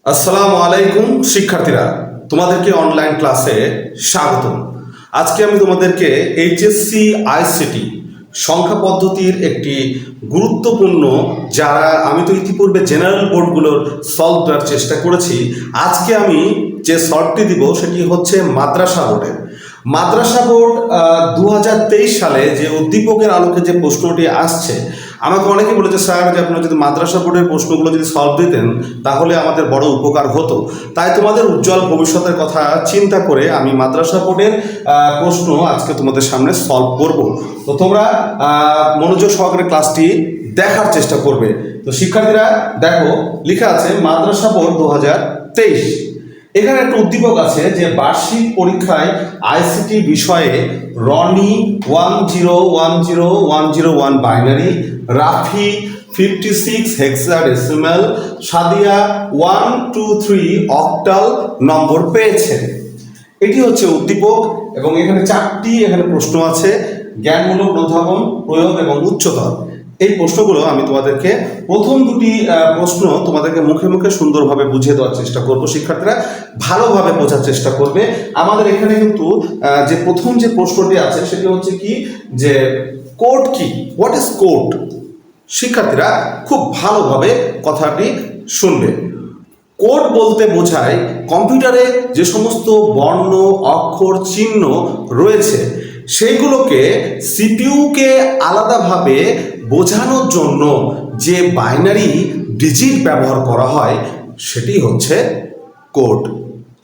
আসসালামু আলাইকুম শিক্ষার্থীরা, তোমাদেরকে অনলাইন ক্লাসে স্বাগতম। আজকে আমি তোমাদেরকে এইচএসসি আইসিটি সংখ্যা পদ্ধতির একটি গুরুত্বপূর্ণ, যারা আমি তো ইতিপূর্বে জেনারেল বোর্ডগুলোর সলভ করার চেষ্টা করেছি, আজকে আমি যে সলভটি দিব সেটি হচ্ছে মাদ্রাসা বোর্ডের। মাদ্রাসা বোর্ড 2023 সালে যে উদ্দীপকের আলোকে যে প্রশ্নটি আসছে, আমাকে অনেকে বলেছে স্যার যে আপনারা যদি মাদ্রাসা বোর্ডের প্রশ্নগুলো যদি সলভ দিতেন তাহলে আমাদের বড় উপকার হতো। তাই তোমাদের উজ্জ্বল ভবিষ্যতের কথা চিন্তা করে আমি মাদ্রাসা বোর্ডের প্রশ্ন আজকে তোমাদের সামনে সলভ করব। তো তোমরা মনোযোগ সহকারে ক্লাসটি দেখার চেষ্টা করবে। তো শিক্ষার্থীরা দেখো, লেখা আছে মাদ্রাসা বোর্ড 2023। এখানে একটা উদ্দীপক আছে যে বার্ষিক পরীক্ষায় আইসিটি বিষয়ে Roni 1010101 binary, Rafi 56 hexadecimal, Sadia 123 octal number পেয়েছে। এটি হচ্ছে উদ্দীপক এবং এখানে চারটি প্রশ্ন আছে: জ্ঞানমূলক, অনুধাবন, প্রয়োগ এবং উচ্চতর। এই প্রশ্নগুলো আমি তোমাদেরকে প্রথম দুটি প্রশ্ন তোমাদেরকে মুখে মুখে সুন্দরভাবে বুঝিয়ে দেওয়ার চেষ্টা করব। শিক্ষার্থীরা ভালোভাবে বোঝার চেষ্টা করবে। আমাদের এখানে কিন্তু যে প্রথম যে প্রশ্নটি আছে সেটি হচ্ছে কি, যে কোড কি, হোয়াট ইজ কোড। শিক্ষার্থীরা খুব ভালোভাবে কথাটি শুনবে। কোড বলতে বোঝায় কম্পিউটারে যে সমস্ত বর্ণ, অক্ষর, চিহ্ন রয়েছে সেইগুলোকে সিপিইউকে আলাদাভাবে বোঝানোর জন্য যে বাইনারি ডিজিট ব্যবহার করা হয় সেটি হচ্ছে কোড।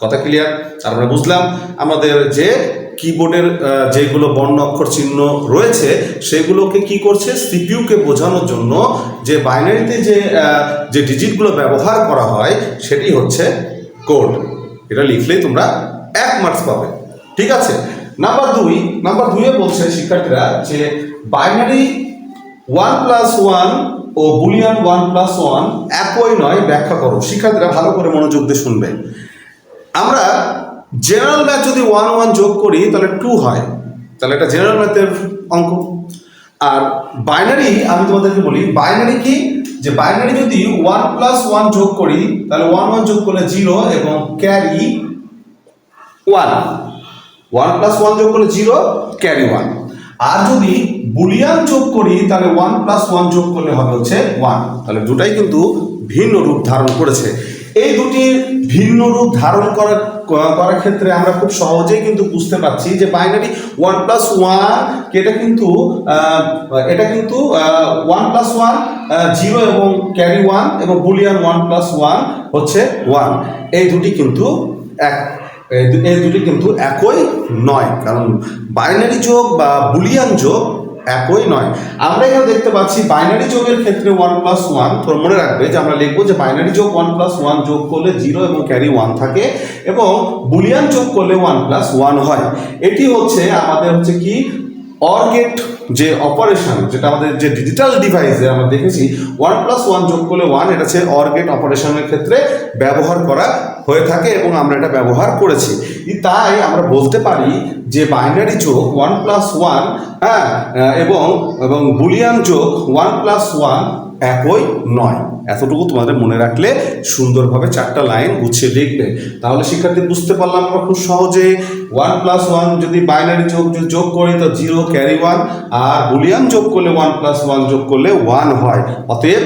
কথা ক্লিয়ার? আমরা বুঝলাম আমাদের যে কিবোর্ডের যেগুলো বর্ণ, অক্ষর, চিহ্ন রয়েছে সেগুলোকে কি করছে, সিপিইউকে বোঝানোর জন্য যে বাইনারিতে যে ডিজিটগুলো ব্যবহার করা হয় সেটি হচ্ছে কোড। এটা লিখলেই তোমরা 1 মার্কস পাবে। ঠিক আছে। নাম্বার দুইয়ে বলছে শিক্ষার্থীরা যে বাইনারি 1+1 ও বুলিয়ান 1+1 একই নয়, ব্যাখ্যা করো। শিক্ষার্থীরা ভালো করে মনোযোগ দিয়ে শুনবে। আমরা জেনারেল ম্যাথ যদি 1 যোগ করি তাহলে 2 হয়, তাহলে এটা জেনারেল ম্যাথের অঙ্ক। আর বাইনারি আমি তোমাদেরকে বলি, বাইনারি কি, যে বাইনারি যদি 1+1 যোগ করি তাহলে 1 যোগ করলে 0 এবং ক্যারি 1, 1+1 যোগ করলে 0, ক্যারি 1। আর যদি বুলিয়ান যোগ করি তাহলে 1+1 যোগ করলে হবে হচ্ছে 1। তাহলে দুটাই কিন্তু ভিন্ন রূপ ধারণ করেছে। এই দুটি ভিন্ন রূপ ধারণ করার ক্ষেত্রে আমরা খুব সহজেই কিন্তু বুঝতে পারছি যে বাইনারি 1+1 এটা কিন্তু 1+1 0 এবং ক্যারি 1, এবং বুলিয়ান 1+1 হচ্ছে 1। এই দুটি কিন্তু একই নয়, কারণ বাইনারি যোগ বা বুলিয়ান যোগ একই নয়। আমরা এখানে দেখতে পাচ্ছি বাইনারি যোগের ক্ষেত্রে 1+1, তো মনে রাখবে যে আমরা লিখবো যে বাইনারি যোগ 1+1 যোগ করলে 0 এবং ক্যারি 1 থাকে, এবং বুলিয়ান যোগ করলে 1+1 হয়। এটি হচ্ছে আমাদের হচ্ছে কি অর গেট যে অপারেশন, যেটা আমাদের যে ডিজিটাল ডিভাইসে আমরা দেখেছি 1+1 যোগ করলে 1, এটা হচ্ছে অর গেট অপারেশনের ক্ষেত্রে ব্যবহার করা হয়ে থাকে এবং আমরা এটা ব্যবহার করেছি। তাই আমরা বলতে পারি যে বাইনারি যোগ 1+1 এবং বুলিয়ান যোগ 1+1 একই নয়। এতটুকু তোমাদের মনে রাখলে সুন্দরভাবে 4টা লাইন গুছিয়ে লিখবে। তাহলে শিক্ষার্থী বুঝতে পারলাম আমরা খুব সহজে 1+1 যদি বাইনারি যোগ করি তো 0, ক্যারি 1, আর বুলিয়ান যোগ করলে 1+1 যোগ করলে 1 হয়। অতএব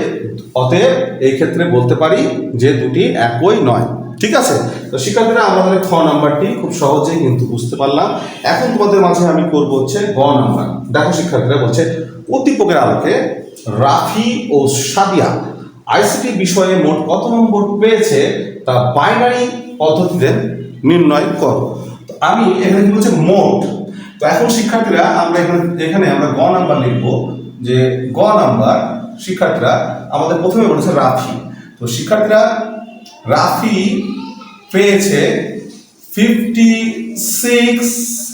এই ক্ষেত্রে বলতে পারি যে দুটি একই নয়। ঠিক আছে। তো শিক্ষার্থীরা আমাদের খ নাম্বারটি খুব সহজেই কিন্তু বুঝতে পারলাম। এখন তোমাদের মাঝে আমি করব হচ্ছে গ নাম্বার। দেখো শিক্ষার্থীরা বলছে উদ্দীপকের আলোকে রাফি ও সাদিয়া আইসিটি বিষয়ে মোট কত নম্বর পেয়েছে তা বাইনারি পদ্ধতিতে নির্ণয় করো। আমি এখানে কি বলছে মোট। তো এখন শিক্ষার্থীরা আমরা এখানে আমরা গ নাম্বার লিখবো, যে গ নাম্বার শিক্ষার্থীরা আমাদের প্রথমে বলেছে রাফি। তো শিক্ষার্থীরা রাফি পেয়েছে 56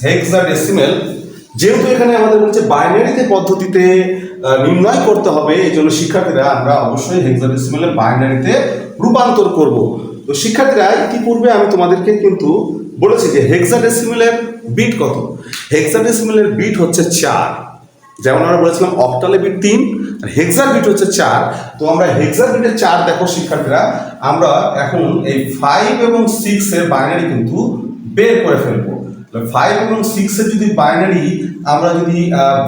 হেক্সাডেসিমাল। যেহেতু এখানে আমাদের বলছে বাইনারিতে পদ্ধতিতে নির্ণয় করতে হবে, এই জন্য শিক্ষার্থীরা আমরা অবশ্যই হেক্সাডেসিমালের বাইনারিতে রূপান্তর করব। তো শিক্ষার্থীরা ইতিপূর্বে আমি তোমাদেরকে কিন্তু বলেছি যে হেক্সাডেসিমালের বিট কত। হেক্সাডেসিমালের বিট হচ্ছে 4। যেমন আমরা বলেছিলাম অক্টালে বিট 3 আর হেক্সার বিট হচ্ছে 4। তো আমরা হেক্সার বিটের 4 দেখো শিক্ষার্থীরা, আমরা এখন এই 5 এবং 6 এর বাইনারি কিন্তু বের করে ফেলবো। 5 এবং 6 এর যদি বাইনারি আমরা যদি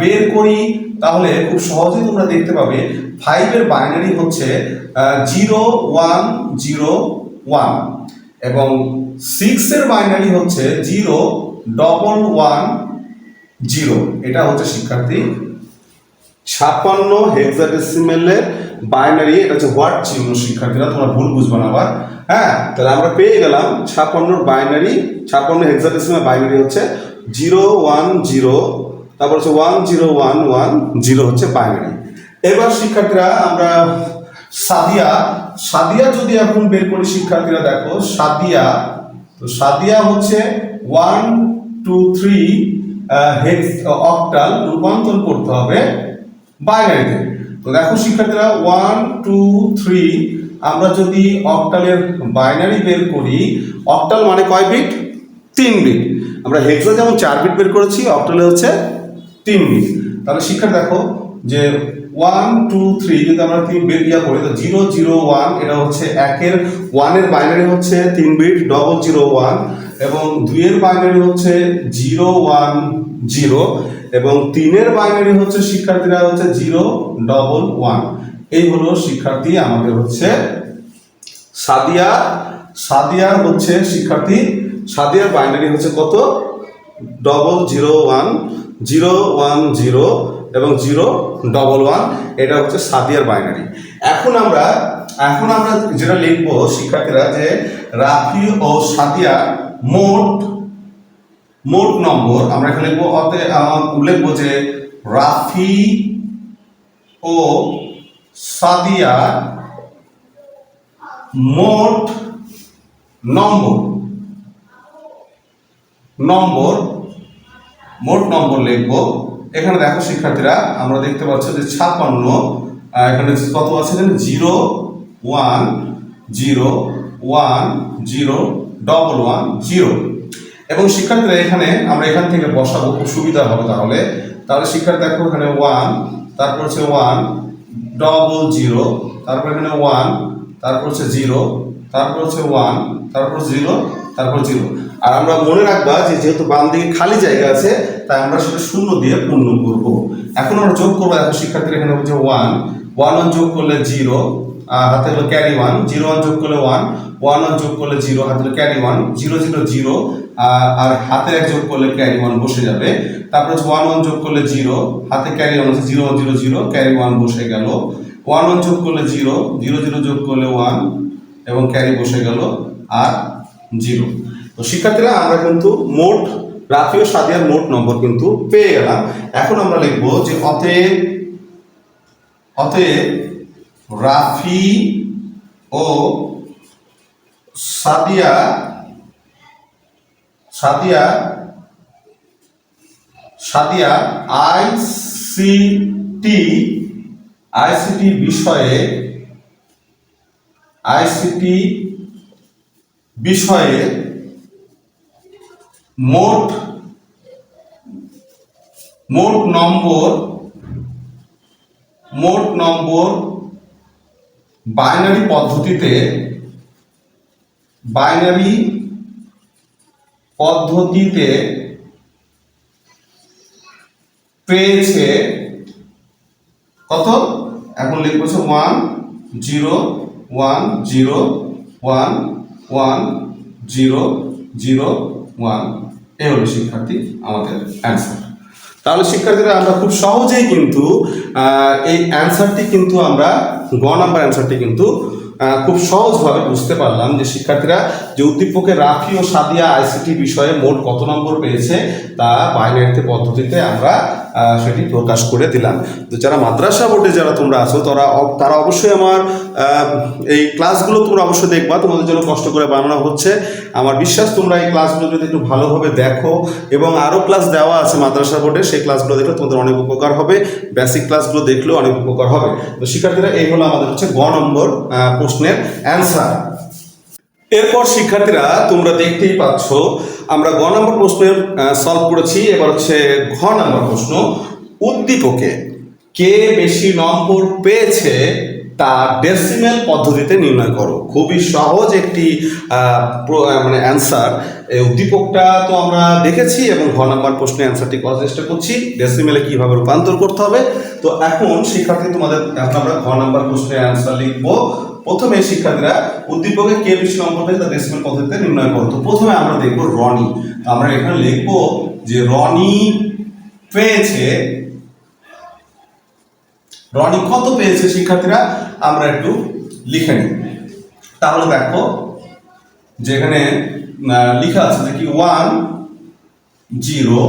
বের করি তাহলে খুব সহজেই তোমরা দেখতে পাবে 5 এর বাইনারি হচ্ছে 0 1 0 1 এবং 6 এর বাইনারি হচ্ছে 0 1 1 0। এটা হচ্ছে শিক্ষার্থী 56 হেক্সাডেসিমেলের বাইনারি। এটা হচ্ছে হোয়াট চিহ্ন শিক্ষার্থীরা, তোমরা ভুল বুঝবে না আবার। হ্যাঁ, তাহলে আমরা পেয়ে গেলাম 56 বাইনারি, 56 হেক্সাডেসিমেল বাইনারি হচ্ছে 0 1 0, তারপর হচ্ছে 1 0 1 1 0 হচ্ছে বাইনারি। এবার শিক্ষার্থীরা আমরা সাদিয়া যদি এখন বের করি শিক্ষার্থীরা, দেখো সাদিয়া হচ্ছে 1 2 3 অক্টাল রূপান্তর করতে হবে বাইনারিতে। তো দেখো শিক্ষার্থীরা 1 2 3 আমরা যদি অক্টালের বাইনারি বের করি, অক্টাল মানে কয় বিট? 3 বিট। আমরা হেক্সা যেমন 4 বিট বের করেছি, অক্টালে হচ্ছে 3 বিট। তাহলে শিক্ষার্থী দেখো যে 1 2 3 যদি আমরা 3 বের করি তো 0 0 1 এটা হচ্ছে 1 এর 1 এর বাইনারি হচ্ছে 3 বিট 0 0 1 এবং 2 এর বাইনারি হচ্ছে 0 1 0 এবং 3 এর বাইনারি হচ্ছে শিক্ষার্থীরা হচ্ছে 0 1 1। এই হলো শিক্ষার্থী আমাদের হচ্ছে সাদিয়া হচ্ছে শিক্ষার্থী সাদিয়ার বাইনারি হচ্ছে কত? 0 0 1 0 1 0 এবং 0 1 1। এটা হচ্ছে সাদিয়ার বাইনারি। এখন আমরা যেটা লিখবো শিক্ষার্থীরা যে রাফি ও সাদিয়া মোট নম্বর আমরা এখানে লিখবো যে রাফি ও সাদিয়া মোট নম্বর লিখবো। এখানে দেখো শিক্ষার্থীরা আমরা দেখতে পাচ্ছি যে 56 এখানে কত আছে? 0 1 0 1 0 1 1 0 এবং শিক্ষার্থীরা এখানে আমরা এখান থেকে বসাবো, খুব সুবিধা হবে। তাহলে শিক্ষার্থী দেখো এখানে 1, তারপর হচ্ছে 1 0 তারপর এখানে 1, তারপর হচ্ছে 0, তারপর হচ্ছে 1, তারপর 0, তারপর 0। আর আমরা মনে রাখবা যে যেহেতু বাম দিকে খালি জায়গা আছে তাই আমরা সেটা 0 দিয়ে পূর্ণ করব। এখন আমরা যোগ করবো, দেখো শিক্ষার্থীরা এখানে হচ্ছে 1 1 যোগ করলে 0 হাতে হলো ক্যারি 1, 0 1 যোগ করলে 1 1 1 যোগ করলে 0 হাতে হলো ক্যারি 1 0 0 0 আর হাতে 1 যোগ করলে ক্যারি 1 বসে যাবে। তারপর হচ্ছে 1 1 যোগ করলে 0 হাতে ক্যারি 1 হচ্ছে 0 1 0 0 ক্যারি 1 বসে গেল। 1 1 যোগ করলে 0 0 0 যোগ করলে 1 এবং ক্যারি বসে গেল আর 0। তো শিক্ষার্থীরা আমরা কিন্তু মোট রাফি ও সাদিয়ার মোট নম্বর কিন্তু পেয়ে গেলাম। এখন আমরা লিখবো যে অতএব রাফি ও সাদিয়া আইসিটি বিষয়ে মোট নম্বর বাইনারি পদ্ধতিতে পেয়েছে কত? এখন লিখবো 1 0 1 0 1 1 0 0 1। এই হলো শিক্ষার্থী আমাদের অ্যান্সার। তাহলে শিক্ষার্থীরা আমরা খুব সহজেই কিন্তু এই অ্যান্সারটি কিন্তু আমরা গ নাম্বার অ্যান্সারটি কিন্তু খুব সহজভাবে বুঝতে পারলাম যে শিক্ষার্থীরা যে উদ্দীপকের রাফি ও সাদিয়া আইসিটি বিষয়ে মোট কত নম্বর পেয়েছে তা বাইনারি পদ্ধতিতে আমরা সেটি প্রকাশ করে দিলাম। তো যারা মাদ্রাসা বোর্ডে যারা তোমরা আছো তারা অবশ্যই আমার এই ক্লাসগুলো তোমরা অবশ্যই দেখবা, তোমাদের জন্য কষ্ট করে বানানো হচ্ছে। আমার বিশ্বাস তোমরা এই ক্লাসগুলো যদি একটু ভালোভাবে দেখো এবং আরও ক্লাস দেওয়া আছে মাদ্রাসা বোর্ডে, সেই ক্লাসগুলো দেখলে তোমাদের অনেক উপকার হবে, বেসিক ক্লাসগুলো দেখলেও অনেক উপকার হবে। তো শিক্ষার্থীরা এই হলো আমাদের হচ্ছে গ নম্বর প্রশ্নের অ্যান্সার। এরপর শিক্ষার্থীরা তোমরা দেখতেই পাচ্ছ আমরা গ নম্বর প্রশ্নের সলভ করেছি। এবার হচ্ছে ঘ নম্বর প্রশ্ন। উদ্দীপকে কে বেশি নম্বর পেয়েছে তা ডেসিমেল পদ্ধতিতে নির্ণয় করো। খুবই সহজ একটি মানে অ্যান্সার। এই উদ্দীপকটা তো আমরা দেখেছি এবং ঘ নাম্বার প্রশ্নের অ্যান্সারটি করার চেষ্টা করছি ডেসিমেলে কিভাবে রূপান্তর করতে হবে। তো এখন শিক্ষার্থী তোমাদের এখন আমরা ঘ নাম্বার প্রশ্নের অ্যান্সার লিখবো। প্রথমে শিক্ষার্থীরা উদ্দীপকে কে বেশি নম্বর পেয়েছে তা ডেসিমেল পদ্ধতিতে নির্ণয় করো। তো প্রথমে আমরা দেখবো রনি। আমরা এখানে লিখবো যে রনি পেয়েছে, রনি কত পেয়েছে শিক্ষার্থীরা আমরা একটু লিখে নিই। তাহলে দেখো যে এখানে লেখা আছে যে কি 1 0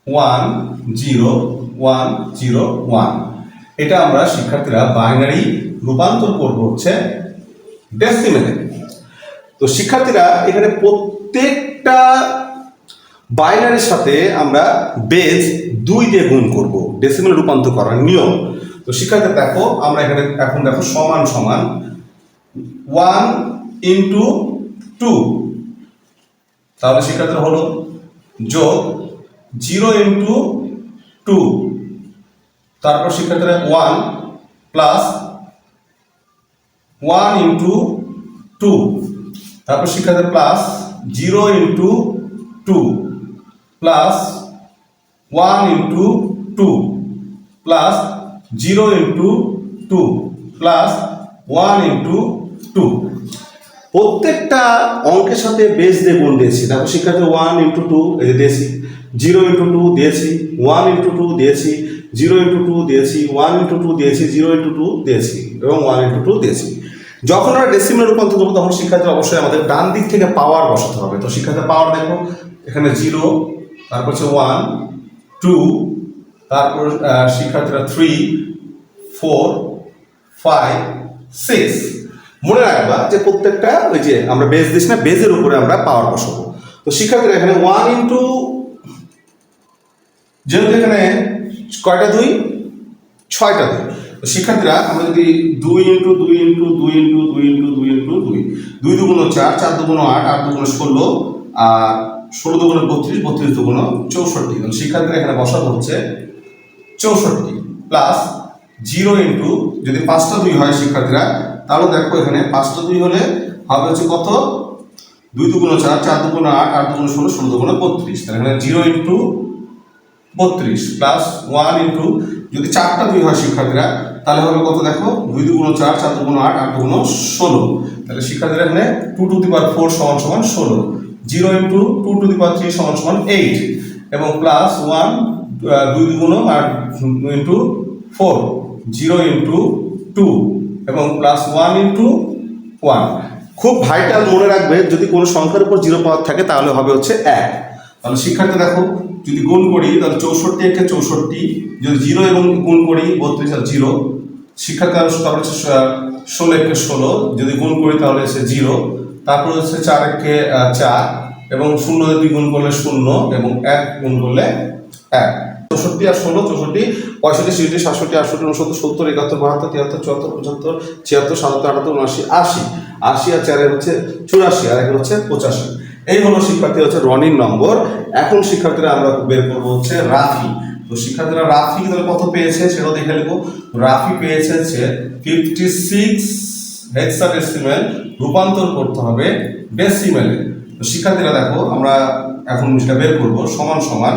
1 0 1 0 1। এটা আমরা শিক্ষার্থীরা বাইনারি রূপান্তর করব হচ্ছে ডেসিমেলে। তো শিক্ষার্থীরা এখানে প্রত্যেকটা বাইনারির সাথে আমরা বেজ 2 দিয়ে গুণ করব ডেসিমেল রূপান্তর করার নিয়ম। তো শিক্ষার্থী দেখো আমরা এখানে এখন দেখো সমান সমান 1 ইন্টু 2, তাহলে শিক্ষার্থীরা হলো যোগ 0 ইন্টু 2, তারপর শিক্ষার্থীরা 1 প্লাস 1 ইন্টু 2, তারপর শিক্ষার্থীরা plus 0 into 2 plus 1 into 2 plus 0 into 2 plus 1 into 2। প্রত্যেকটা অঙ্কের সাথে বেস দিয়ে গুণ দিয়েছি। তারপর শিক্ষার্থী 1 ইন্টু 2 এই দিয়েছি, 0 ইন্টু 2 দিয়েছি, 1 ইন্টু 2 দিয়েছি, 0 ইন্টু 2 দিয়েছি, 1 ইন্টু 2 দিয়েছি, 0 ইন্টু 2 দিয়েছি এবং 1 ইন্টু 2 দিয়েছি। যখন আমরা ডেসিমেল রূপান্তর করবো তখন শিক্ষার্থী অবশ্যই আমাদের ডান দিক থেকে পাওয়ার বসাতে হবে। তো শিক্ষার্থী পাওয়ার দেখো এখানে 0, তারপর হচ্ছে 1 2, তারপর শিক্ষার্থীরা 3 4 5 6। মনে রাখবা যে প্রত্যেকটা ওই যে আমরা বেজ দিচ্ছি না, বেজের উপরে আমরা পাওয়ার বসাবো। তো শিক্ষার্থীরা এখানে 1 ইন্টু, যেহেতু এখানে কয়টা 2 6টা 2, তো শিক্ষার্থীরা আমরা যদি 2 into 2 into 2 into 2 into 2 into 2, 2 দুগুণ 4, 4 দুগুণ 8, 8 দুগুণ 16, আর 16 দুগুণ 32, 32 দুগুণ 64। তাহলে শিক্ষার্থীরা এখানে বসাবো হচ্ছে 64 প্লাস 0 ইন্টু, যদি 5টা 2 হয় শিক্ষার্থীরা তাহলে দেখো এখানে 5টা 2 হলে হবে হচ্ছে কত 2 দুগুণ 4, 4 দুগুণ 8, 8 দুগুণ 16, 16 দুগুণ 32। তাহলে এখানে 0 ইন্টু 32 প্লাস 1 ইন্টু, যদি 4টা 2 হয় শিক্ষার্থীরা তাহলে হবে কত দেখো 2 দুগুণ 4, 4 দুগুণ 8, 8 দুগুণ 16। তাহলে শিক্ষার্থীরা এখানে 2 টু দি পাওয়ার 4 সমান সমান 16, 0 ইন্টু 2 টু দি পাওয়ার 3 সমান সমান 8 এবং প্লাস 1 2 দুগুণ আর ইন্টু 4, 0 ইন্টু 2 এবং প্লাস 1 ইন্টু 1। খুব ভাইটাল মনে রাখবে যদি কোনো সংখ্যার উপর 0 পাওয়ার থাকে তাহলে হবে হচ্ছে 1। তাহলে শিক্ষার্থী দেখো যদি গুণ করি তাহলে 64 একে 64, যদি 0 এবং গুণ করি 32 আর 0, শিক্ষার্থী তারপর হচ্ছে 16 একে 16, যদি গুণ করি তাহলে হচ্ছে 0, তারপর হচ্ছে 4 একে 4 এবং 0 যদি গুণ করলে 0 এবং 1 গুণ করলে 1। 64 আর 16, 64 65 66 67 68 69 70 71 72 73 74 75 76 77 78 79 80, 80 আর 4 হচ্ছে 84 আর 1 হচ্ছে 85। এই হলো শিক্ষার্থী হচ্ছে রনির নম্বর। এখন শিক্ষার্থীরা আমরা বের করবো হচ্ছে রাফি। তো শিক্ষার্থীরা রাফি তাহলে কত পেয়েছে সেটাও দেখে নেবো। রাফি পেয়েছে হচ্ছে 56 হেক্সাডেসিমেল, রূপান্তর করতে হবে ডেসিমেলে। তো শিক্ষার্থীরা দেখো আমরা এখন সেটা বের করবো সমান সমান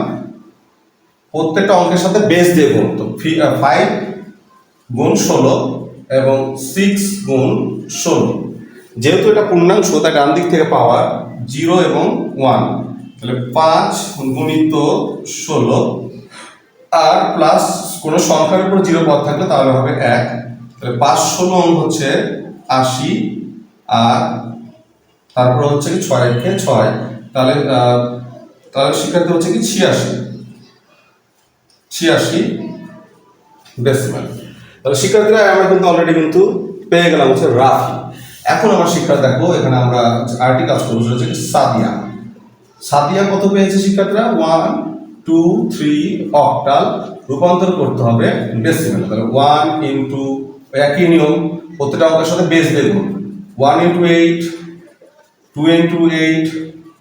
প্রত্যেকটা অঙ্কের সাথে বেস দিয়ে গুণ। তো 5 গুণ 16 এবং 6 গুণ 16, যেহেতু এটা পূর্ণাংশ তাই ডান দিক থেকে পাওয়ার 0 এবং 1, তাহলে 5 গুণিত 16 আর প্লাস কোনো সংখ্যার উপর 0 পদ থাকলে তাহলে হবে 1, তাহলে 5 16 হচ্ছে 80 আর তারপর হচ্ছে কি 6 একে 6, তাহলে তাহলে শিক্ষার্থী হচ্ছে কি 86 ডেসিমেল। তাহলে শিক্ষার্থীরা আমরা কিন্তু অলরেডি কিন্তু পেয়ে গেলাম হচ্ছে রাফি। এখন আমার শিক্ষার্থী দেখো এখানে আমরা আরেকটি কাজ করবো সেটা হচ্ছে সাদিয়া। সাদিয়া কত পেয়েছে শিক্ষার্থীরা 1 2 3 অক্টাল, রূপান্তর করতে হবে ডেসিমেল। তাহলে 1 ইন্টু, একই নিয়ম প্রত্যেকটা অঙ্কের সাথে বেস দেব, 1 ইন্টু 8, 2 ইন্টু 8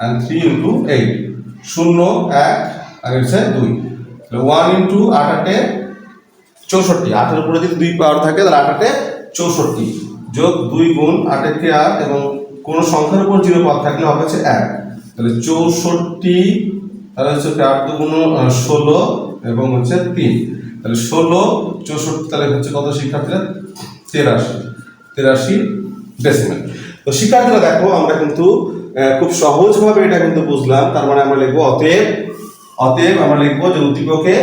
and 3 ইন্টু 8, 0 1 আর হচ্ছে 2। 1 ইন্টু 8 64, 8 এর উপরে যদি 2 পাওয়ার থাকে তাহলে 8 64 যোগ 2 গুণ 8 কে 8 এবং কোন সংখ্যার উপর 0 পাওয়ার থাকলে হবে হচ্ছে 1, তাহলে 64, তাহলে হচ্ছে 8 দুগুণ 16 এবং হচ্ছে 3, তাহলে 16 64, তাহলে হচ্ছে কত শিক্ষার্থীরা 83 ডেসিমেল। তো শিক্ষার্থীরা দেখো আমরা কিন্তু খুব সহজভাবে এটা কিন্তু বুঝলাম। তার মানে আমরা লিখবো অতএব আমরা লিখবো যে উদ্দীপকে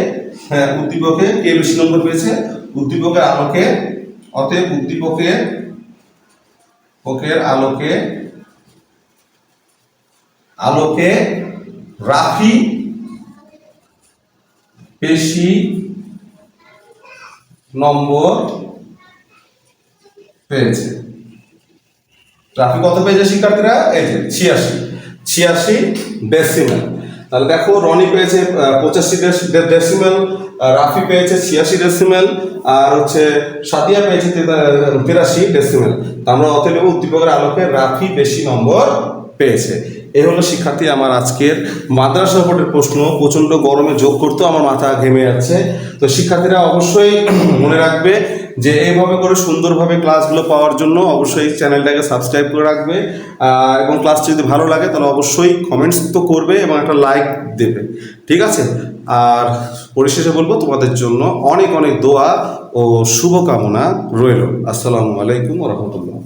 কে বেশি নম্বর পেয়েছে, উদ্দীপকের আলোকে, অতএব উদ্দীপকের আলোকে রাফি বেশি নম্বর পেয়েছে। রাফি কত পেয়েছে শিক্ষার্থীরা? এই যে 86 ডেসিমেল। তাহলে দেখো রনি পেয়েছে 85 ডেসিমেল, রাফি পেয়েছে 86 ডেসিমেল, আর হচ্ছে সাদিয়া পেয়েছে 83 ডেসিমেল। তা আমরা অতএব উদ্দীপকের আলোকে রাফি বেশি নম্বর পেয়েছে। এই হলো শিক্ষার্থী আমার আজকের মাদ্রাসা বোর্ডের প্রশ্ন। প্রচণ্ড গরমে যোগ করতেও আমার মাথা ঘেমে যাচ্ছে। তো শিক্ষার্থীরা অবশ্যই মনে রাখবে যে এইভাবে করে সুন্দরভাবে ক্লাসগুলো পাওয়ার জন্য অবশ্যই চ্যানেলটাকে সাবস্ক্রাইব করে রাখবে, এবং ক্লাসটি যদি ভালো লাগে তাহলে অবশ্যই কমেন্টস তো করবে এবং একটা লাইক দেবে, ঠিক আছে? আর পরিশেষে বলবো তোমাদের জন্য অনেক অনেক দোয়া ও শুভকামনা রইল। আসসালামু আলাইকুম ওয়া রাহমাতুল্লাহ।